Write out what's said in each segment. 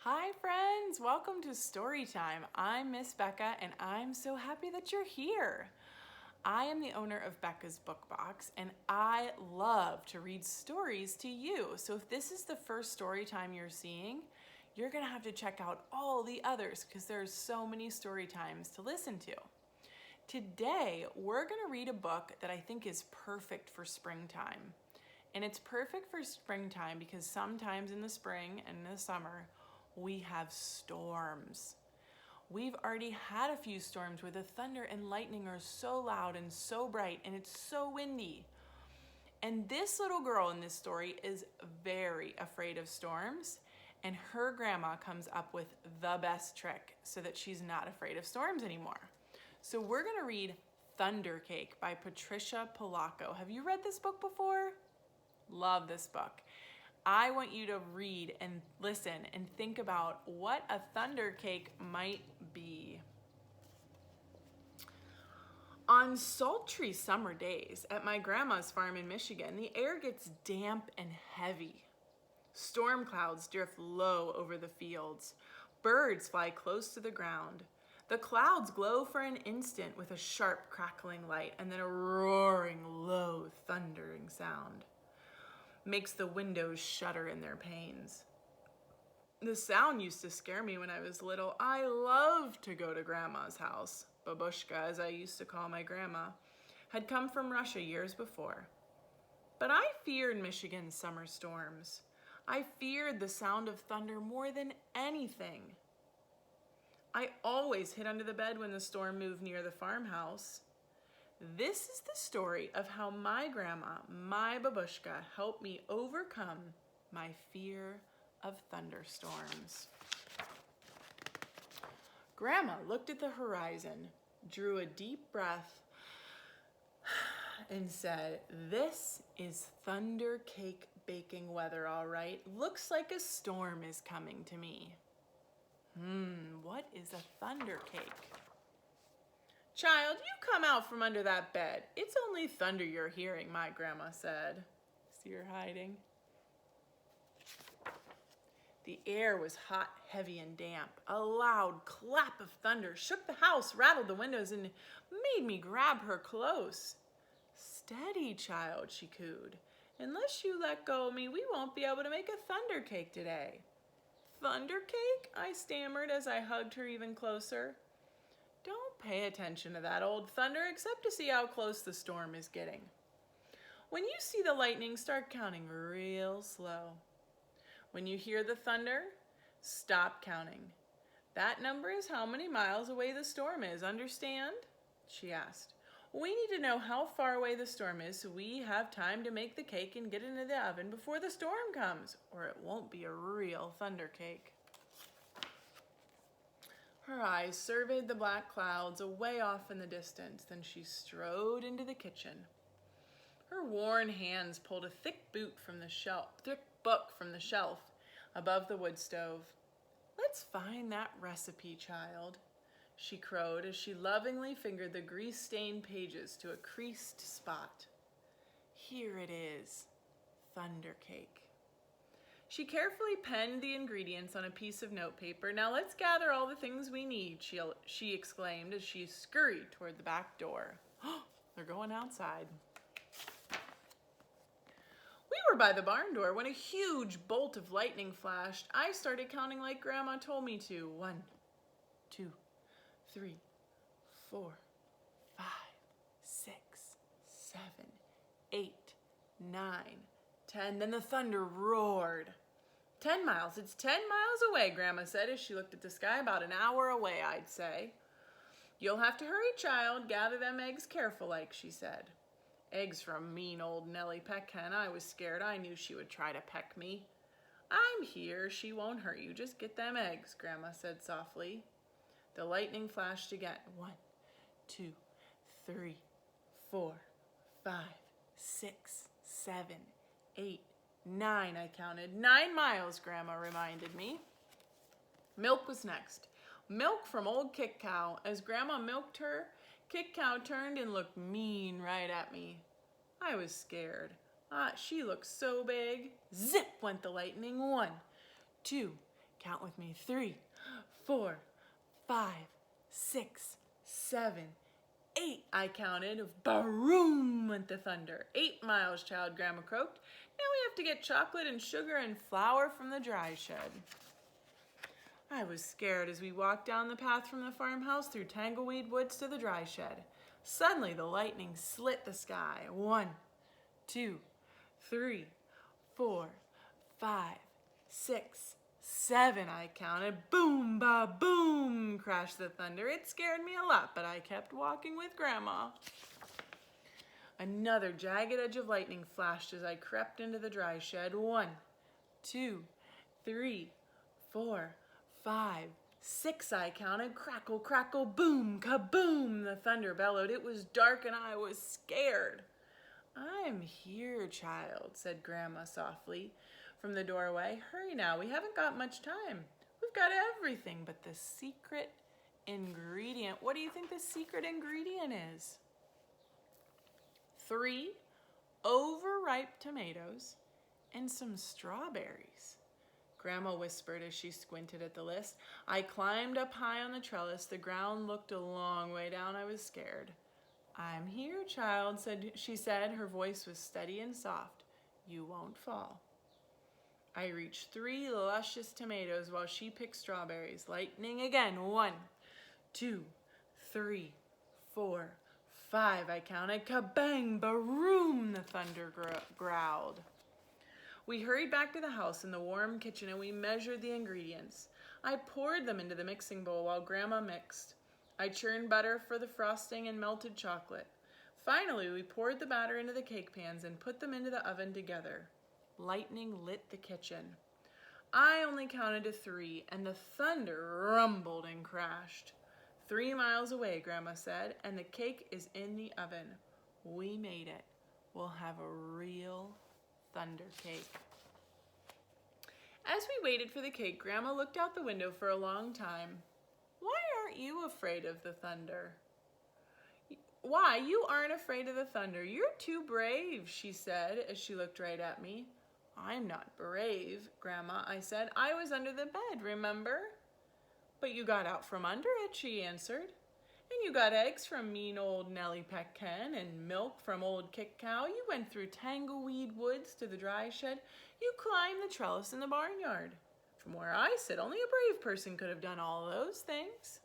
Hi friends, welcome to Story Time. I'm Miss Becca and I'm so happy that you're here. I am the owner of Becca's Book Box and I love to read stories to you. So if this is the first story time you're seeing, you're gonna have to check out all the others because there's so many story times to listen to. Today, we're gonna read a book that I think is perfect for springtime. And it's perfect for springtime because sometimes in the spring and in the summer, we have storms. We've already had a few storms where the thunder and lightning are so loud and so bright and it's so windy. And this little girl in this story is very afraid of storms, and her grandma comes up with the best trick so that she's not afraid of storms anymore. So we're gonna read Thunder Cake by Patricia Polacco. Have you read this book before? Love this book. I want you to read and listen and think about what a thunder cake might be. On sultry summer days at my grandma's farm in Michigan, the air gets damp and heavy. Storm clouds drift low over the fields. Birds fly close to the ground. The clouds glow for an instant with a sharp crackling light and then a roaring, low, thundering sound makes the windows shudder in their panes. The sound used to scare me when I was little. I loved to go to Grandma's house. Babushka, as I used to call my grandma, had come from Russia years before. But I feared Michigan's summer storms. I feared the sound of thunder more than anything. I always hid under the bed when the storm moved near the farmhouse. This is the story of how my grandma, my babushka, helped me overcome my fear of thunderstorms. Grandma looked at the horizon, drew a deep breath, and said, "This is thunder cake baking weather, all right. Looks like a storm is coming to me." What is a thunder cake? "Child, you come out from under that bed. It's only thunder you're hearing," my grandma said. See her hiding? The air was hot, heavy, and damp. A loud clap of thunder shook the house, rattled the windows, and made me grab her close. "Steady, child," she cooed. "Unless you let go of me, we won't be able to make a thunder cake today." "Thunder cake?" I stammered as I hugged her even closer. "Don't pay attention to that old thunder except to see how close the storm is getting. When you see the lightning, start counting real slow. When you hear the thunder, stop counting. That number is how many miles away the storm is, understand?" she asked. "We need to know how far away the storm is so we have time to make the cake and get it into the oven before the storm comes, or it won't be a real thunder cake." Her eyes surveyed the black clouds away off in the distance, then she strode into the kitchen. Her worn hands pulled a thick book from the shelf above the wood stove. "Let's find that recipe, child," she crowed as she lovingly fingered the grease-stained pages to a creased spot. "Here it is, thunder cake." She carefully penned the ingredients on a piece of notepaper. "Now let's gather all the things we need," she exclaimed as she scurried toward the back door. They're going outside. We were by the barn door when a huge bolt of lightning flashed. I started counting like Grandma told me to. 1, 2, 3, 4, 5, 6, 7, 8, 9, 10. Then the thunder roared. 10 miles. It's 10 miles away, Grandma said as she looked at the sky. About an hour away, I'd say. "You'll have to hurry, child. Gather them eggs careful like," she said. Eggs from mean old Nellie Peckhen. I was scared. I knew she would try to peck me. "I'm here. She won't hurt you. Just get them eggs," Grandma said softly. The lightning flashed again. 1, 2, 3, 4, 5, 6, 7, 8, 9, I counted. 9 miles, Grandma reminded me. Milk was next. Milk from old Kick Cow. As Grandma milked her, Kick Cow turned and looked mean right at me. I was scared. She looked so big. Zip went the lightning. 1, 2. Count with me. 3, 4, 5, 6, 7, 8, I counted. Baroom went the thunder. 8 miles, child, Grandma croaked. Now we have to get chocolate and sugar and flour from the dry shed. I was scared as we walked down the path from the farmhouse through Tangleweed Woods to the dry shed. Suddenly the lightning slit the sky. 1, 2, 3, 4, 5, 6, 7, I counted. Boom, ba, boom, crashed the thunder. It scared me a lot, but I kept walking with Grandma. Another jagged edge of lightning flashed as I crept into the dry shed. 1, 2, 3, 4, 5, 6, I counted. Crackle, crackle, boom, kaboom, the thunder bellowed. It was dark and I was scared. I'm here, child, said Grandma softly from the doorway. Hurry now, we haven't got much time. We've got everything but the secret ingredient. What do you think the secret ingredient is? 3 overripe tomatoes and some strawberries. Grandma whispered as she squinted at the list. I climbed up high on the trellis. The ground looked a long way down. I was scared. I'm here, child, she said. Her voice was steady and soft. You won't fall. I reached 3 luscious tomatoes while she picked strawberries. Lightning again. 1, 2, 3, 4, 5, I counted. Kabang, baroom, the thunder growled. We hurried back to the house in the warm kitchen and we measured the ingredients. I poured them into the mixing bowl while Grandma mixed. I churned butter for the frosting and melted chocolate. Finally, we poured the batter into the cake pans and put them into the oven together. Lightning lit the kitchen. I only counted to 3 and the thunder rumbled and crashed. 3 miles away, Grandma said, and the cake is in the oven. We made it. We'll have a real thunder cake. As we waited for the cake, Grandma looked out the window for a long time. Why aren't you afraid of the thunder? Why, you aren't afraid of the thunder. You're too brave, she said as she looked right at me. I'm not brave, Grandma, I said. I was under the bed, remember? But you got out from under it, she answered. And you got eggs from mean old Nellie Peck Hen and milk from old Kick Cow. You went through Tangleweed Woods to the dry shed. You climbed the trellis in the barnyard. From where I sit, only a brave person could have done all those things.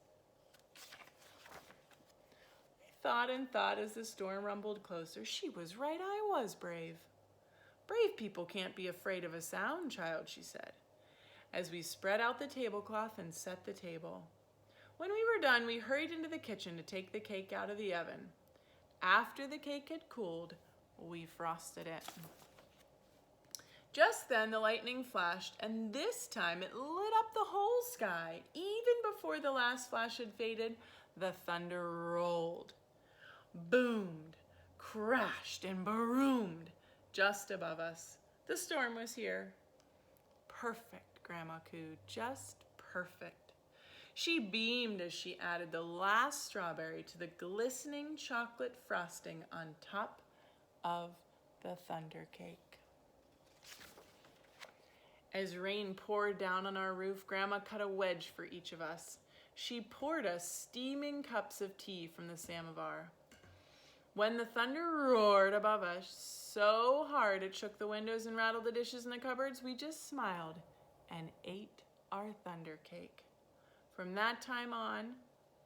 I thought and thought as the storm rumbled closer. She was right, I was brave. Brave people can't be afraid of a sound, child, she said, as we spread out the tablecloth and set the table. When we were done, we hurried into the kitchen to take the cake out of the oven. After the cake had cooled, we frosted it. Just then the lightning flashed, and this time it lit up the whole sky. Even before the last flash had faded, the thunder rolled, boomed, crashed, and baroomed just above us. The storm was here. Perfect, Grandma cooed, just perfect. She beamed as she added the last strawberry to the glistening chocolate frosting on top of the thunder cake. As rain poured down on our roof, Grandma cut a wedge for each of us. She poured us steaming cups of tea from the samovar. When the thunder roared above us so hard it shook the windows and rattled the dishes in the cupboards, we just smiled and ate our thunder cake. From that time on,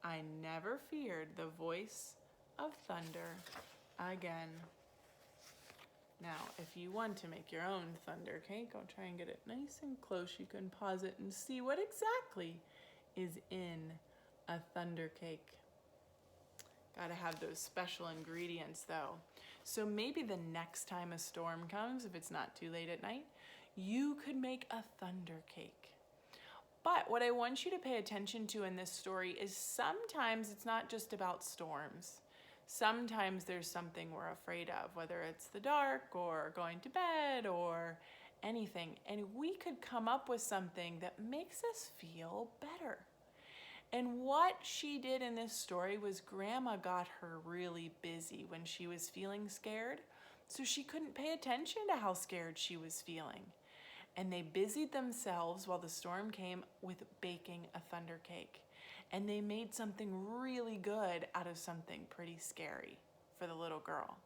I never feared the voice of thunder again. Now, if you want to make your own thunder cake, I'll try and get it nice and close. You can pause it and see what exactly is in a thunder cake. Gotta have those special ingredients though. So maybe the next time a storm comes, if it's not too late at night, you could make a thunder cake. But what I want you to pay attention to in this story is sometimes it's not just about storms. Sometimes there's something we're afraid of, whether it's the dark or going to bed or anything. And we could come up with something that makes us feel better. And what she did in this story was Grandma got her really busy when she was feeling scared, so she couldn't pay attention to how scared she was feeling. and they busied themselves while the storm came with baking a thunder cake. And they made something really good out of something pretty scary for the little girl.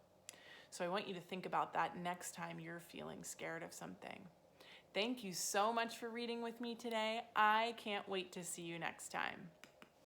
So I want you to think about that next time you're feeling scared of something. Thank you so much for reading with me today. I can't wait to see you next time.